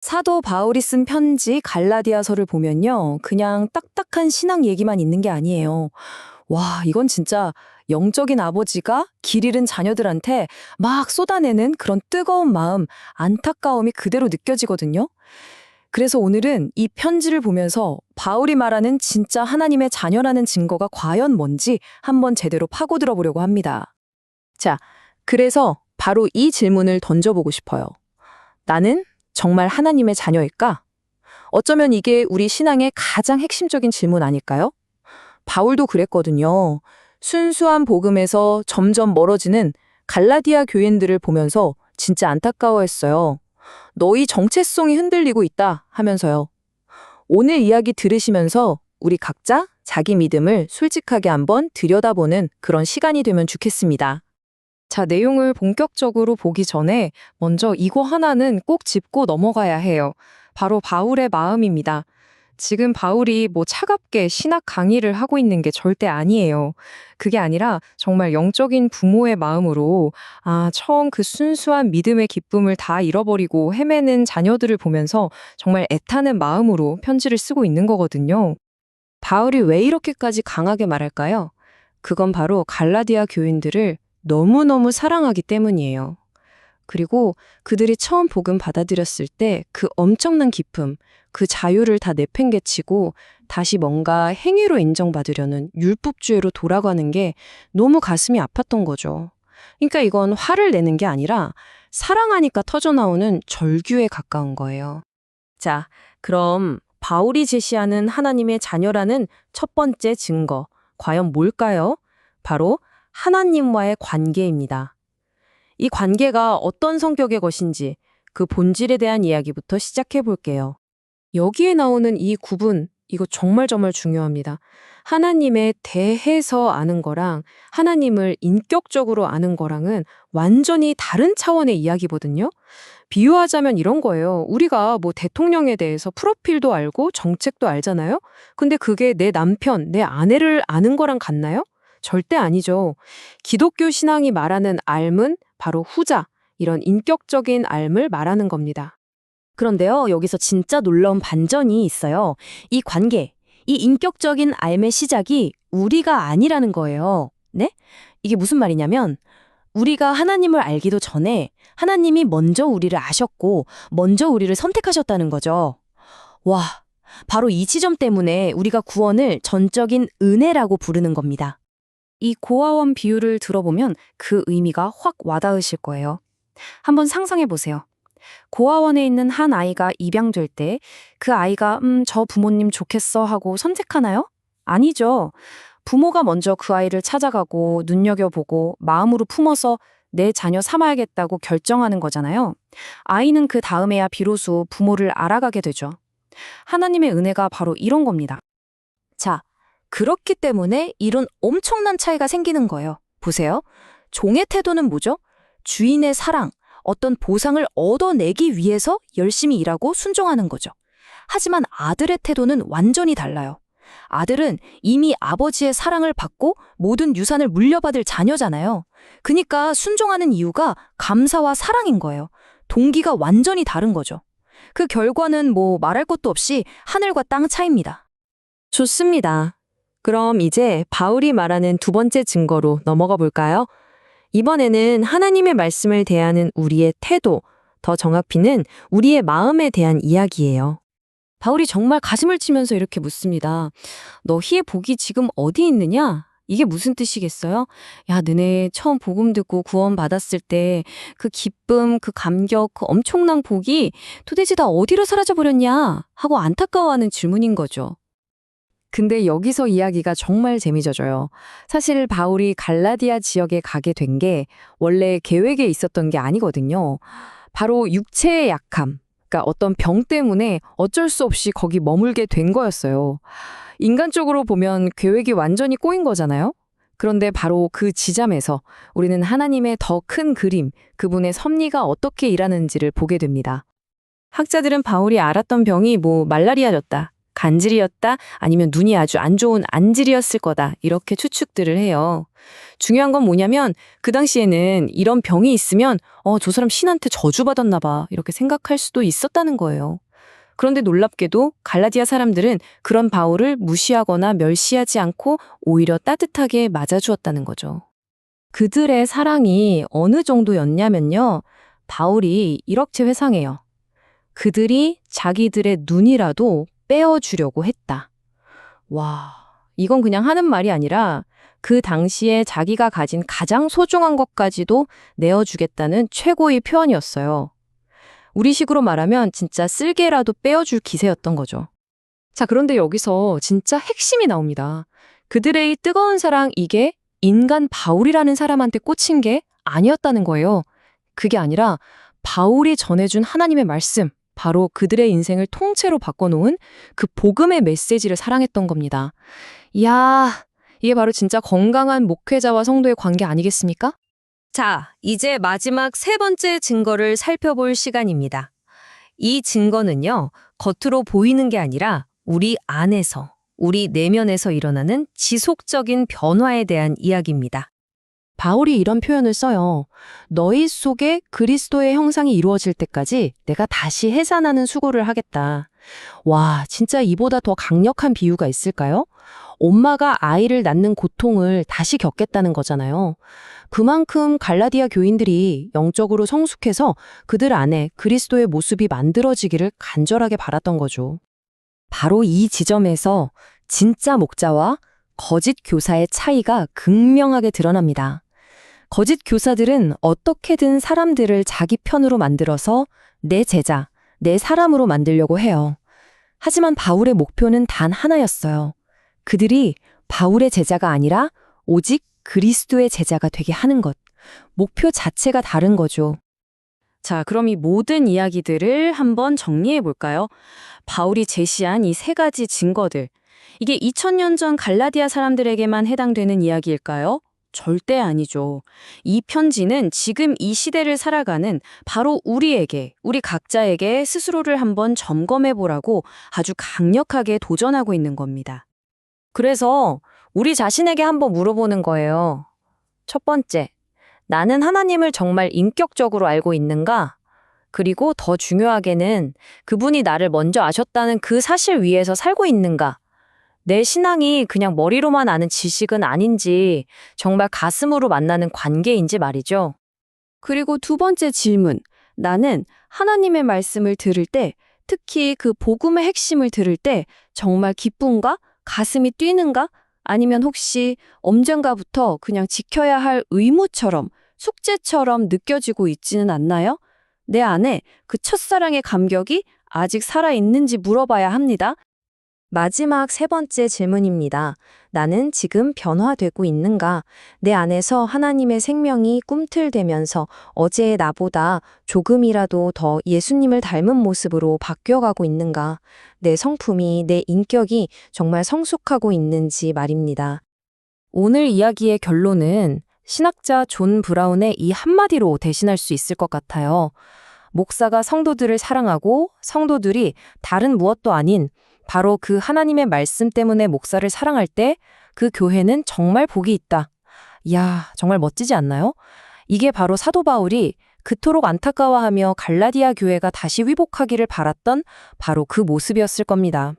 사도 바울이 쓴 편지 갈라디아서를 보면요. 그냥 딱딱한 신앙 얘기만 있는 게 아니에요. 와, 이건 진짜 영적인 아버지가 길 잃은 자녀들한테 막 쏟아내는 그런 뜨거운 마음, 안타까움이 그대로 느껴지거든요. 그래서 오늘은 이 편지를 보면서 바울이 말하는 진짜 하나님의 자녀라는 증거가 과연 뭔지 한번 제대로 파고들어 보려고 합니다. 자, 그래서 바로 이 질문을 던져보고 싶어요. 나는 정말 하나님의 자녀일까? 어쩌면 이게 우리 신앙의 가장 핵심적인 질문 아닐까요? 바울도 그랬거든요. 순수한 복음에서 점점 멀어지는 갈라디아 교인들을 보면서 진짜 안타까워했어요. 너희 정체성이 흔들리고 있다 하면서요. 오늘 이야기 들으시면서 우리 각자 자기 믿음을 솔직하게 한번 들여다보는 그런 시간이 되면 좋겠습니다. 자, 내용을 본격적으로 보기 전에 먼저 이거 하나는 꼭 짚고 넘어가야 해요. 바로 바울의 마음입니다. 지금 바울이 차갑게 신학 강의를 하고 있는 게 절대 아니에요. 그게 아니라 정말 영적인 부모의 마음으로 처음 그 순수한 믿음의 기쁨을 다 잃어버리고 헤매는 자녀들을 보면서 정말 애타는 마음으로 편지를 쓰고 있는 거거든요. 바울이 왜 이렇게까지 강하게 말할까요? 그건 바로 갈라디아 교인들을 너무너무 사랑하기 때문이에요. 그리고 그들이 처음 복음 받아들였을 때 그 엄청난 기쁨, 그 자유를 다 내팽개치고 다시 뭔가 행위로 인정받으려는 율법주의로 돌아가는 게 너무 가슴이 아팠던 거죠. 그러니까 이건 화를 내는 게 아니라 사랑하니까 터져나오는 절규에 가까운 거예요. 자, 그럼 바울이 제시하는 하나님의 자녀라는 첫 번째 증거, 과연 뭘까요? 바로 하나님과의 관계입니다. 이 관계가 어떤 성격의 것인지 그 본질에 대한 이야기부터 시작해 볼게요. 여기에 나오는 이 구분, 이거 정말 중요합니다. 하나님에 대해서 아는 거랑 하나님을 인격적으로 아는 거랑은 완전히 다른 차원의 이야기거든요. 비유하자면 이런 거예요. 우리가 대통령에 대해서 프로필도 알고 정책도 알잖아요. 근데 그게 내 남편, 내 아내를 아는 거랑 같나요? 절대 아니죠. 기독교 신앙이 말하는 알은 바로 후자, 이런 인격적인 알을 말하는 겁니다. 그런데요, 여기서 진짜 놀라운 반전이 있어요. 이 관계, 이 인격적인 알의 시작이 우리가 아니라는 거예요. 네? 이게 무슨 말이냐면, 우리가 하나님을 알기도 전에 하나님이 먼저 우리를 아셨고, 먼저 우리를 선택하셨다는 거죠. 와, 바로 이 지점 때문에 우리가 구원을 전적인 은혜라고 부르는 겁니다. 이 고아원 비유를 들어보면 그 의미가 확 와닿으실 거예요. 한번 상상해 보세요. 고아원에 있는 한 아이가 입양될 때 그 아이가 저 부모님 좋겠어 하고 선택하나요? 아니죠. 부모가 먼저 그 아이를 찾아가고 눈여겨보고 마음으로 품어서 내 자녀 삼아야겠다고 결정하는 거잖아요. 아이는 그 다음에야 비로소 부모를 알아가게 되죠. 하나님의 은혜가 바로 이런 겁니다. 자, 그렇기 때문에 이런 엄청난 차이가 생기는 거예요. 보세요. 종의 태도는 뭐죠? 주인의 사랑, 어떤 보상을 얻어내기 위해서 열심히 일하고 순종하는 거죠. 하지만 아들의 태도는 완전히 달라요. 아들은 이미 아버지의 사랑을 받고 모든 유산을 물려받을 자녀잖아요. 그러니까 순종하는 이유가 감사와 사랑인 거예요. 동기가 완전히 다른 거죠. 그 결과는 말할 것도 없이 하늘과 땅 차이입니다. 좋습니다. 그럼 이제 바울이 말하는 두 번째 증거로 넘어가 볼까요? 이번에는 하나님의 말씀을 대하는 우리의 태도, 더 정확히는 우리의 마음에 대한 이야기예요. 바울이 정말 가슴을 치면서 이렇게 묻습니다. 너희의 복이 지금 어디 있느냐? 이게 무슨 뜻이겠어요? 야, 너네 처음 복음 듣고 구원 받았을 때 그 기쁨, 그 감격, 그 엄청난 복이 도대체 다 어디로 사라져버렸냐? 하고 안타까워하는 질문인 거죠. 근데 여기서 이야기가 정말 재미져져요. 사실 바울이 갈라디아 지역에 가게 된 게 원래 계획에 있었던 게 아니거든요. 바로 육체의 약함, 그러니까 어떤 병 때문에 어쩔 수 없이 거기 머물게 된 거였어요. 인간적으로 보면 계획이 완전히 꼬인 거잖아요. 그런데 바로 그 지점에서 우리는 하나님의 더 큰 그림, 그분의 섭리가 어떻게 일하는지를 보게 됩니다. 학자들은 바울이 앓았던 병이 말라리아였다, 간질이었다 아니면 눈이 아주 안 좋은 안질이었을 거다 이렇게 추측들을 해요. 중요한 건 뭐냐면 그 당시에는 이런 병이 있으면 저 사람 신한테 저주받았나 봐 이렇게 생각할 수도 있었다는 거예요. 그런데 놀랍게도 갈라디아 사람들은 그런 바울을 무시하거나 멸시하지 않고 오히려 따뜻하게 맞아주었다는 거죠. 그들의 사랑이 어느 정도였냐면요. 바울이 이렇게 회상해요. 그들이 자기들의 눈이라도 빼어주려고 했다. 와, 이건 그냥 하는 말이 아니라 그 당시에 자기가 가진 가장 소중한 것까지도 내어주겠다는 최고의 표현이었어요. 우리식으로 말하면 진짜 쓸개라도 빼어줄 기세였던 거죠. 자, 그런데 여기서 진짜 핵심이 나옵니다. 그들의 이 뜨거운 사랑 이게 인간 바울이라는 사람한테 꽂힌 게 아니었다는 거예요. 그게 아니라 바울이 전해준 하나님의 말씀, 바로 그들의 인생을 통째로 바꿔놓은 그 복음의 메시지를 사랑했던 겁니다. 이야, 이게 바로 진짜 건강한 목회자와 성도의 관계 아니겠습니까? 자, 이제 마지막 세 번째 증거를 살펴볼 시간입니다. 이 증거는요, 겉으로 보이는 게 아니라 우리 안에서, 우리 내면에서 일어나는 지속적인 변화에 대한 이야기입니다. 바울이 이런 표현을 써요. 너희 속에 그리스도의 형상이 이루어질 때까지 내가 다시 해산하는 수고를 하겠다. 와, 진짜 이보다 더 강력한 비유가 있을까요? 엄마가 아이를 낳는 고통을 다시 겪겠다는 거잖아요. 그만큼 갈라디아 교인들이 영적으로 성숙해서 그들 안에 그리스도의 모습이 만들어지기를 간절하게 바랐던 거죠. 바로 이 지점에서 진짜 목자와 거짓 교사의 차이가 극명하게 드러납니다. 거짓 교사들은 어떻게든 사람들을 자기 편으로 만들어서 내 제자, 내 사람으로 만들려고 해요. 하지만 바울의 목표는 단 하나였어요. 그들이 바울의 제자가 아니라 오직 그리스도의 제자가 되게 하는 것. 목표 자체가 다른 거죠. 자, 그럼 이 모든 이야기들을 한번 정리해 볼까요? 바울이 제시한 이 세 가지 증거들. 이게 2000년 전 갈라디아 사람들에게만 해당되는 이야기일까요? 절대 아니죠. 이 편지는 지금 이 시대를 살아가는 바로 우리에게, 우리 각자에게 스스로를 한번 점검해 보라고 아주 강력하게 도전하고 있는 겁니다. 그래서 우리 자신에게 한번 물어보는 거예요. 첫 번째, 나는 하나님을 정말 인격적으로 알고 있는가? 그리고 더 중요하게는 그분이 나를 먼저 아셨다는 그 사실 위에서 살고 있는가? 내 신앙이 그냥 머리로만 아는 지식은 아닌지 정말 가슴으로 만나는 관계인지 말이죠. 그리고 두 번째 질문, 나는 하나님의 말씀을 들을 때, 특히 그 복음의 핵심을 들을 때 정말 기쁜가? 가슴이 뛰는가? 아니면 혹시 언젠가부터 그냥 지켜야 할 의무처럼, 숙제처럼 느껴지고 있지는 않나요? 내 안에 그 첫사랑의 감격이 아직 살아있는지 물어봐야 합니다. 마지막 세 번째 질문입니다. 나는 지금 변화되고 있는가? 내 안에서 하나님의 생명이 꿈틀대면서 어제의 나보다 조금이라도 더 예수님을 닮은 모습으로 바뀌어가고 있는가? 내 성품이, 내 인격이 정말 성숙하고 있는지 말입니다. 오늘 이야기의 결론은 신학자 존 브라운의 이 한마디로 대신할 수 있을 것 같아요. 목사가 성도들을 사랑하고 성도들이 다른 무엇도 아닌 바로 그 하나님의 말씀 때문에 목사를 사랑할 때 그 교회는 정말 복이 있다. 이야, 정말 멋지지 않나요? 이게 바로 사도 바울이 그토록 안타까워하며 갈라디아 교회가 다시 회복하기를 바랐던 바로 그 모습이었을 겁니다.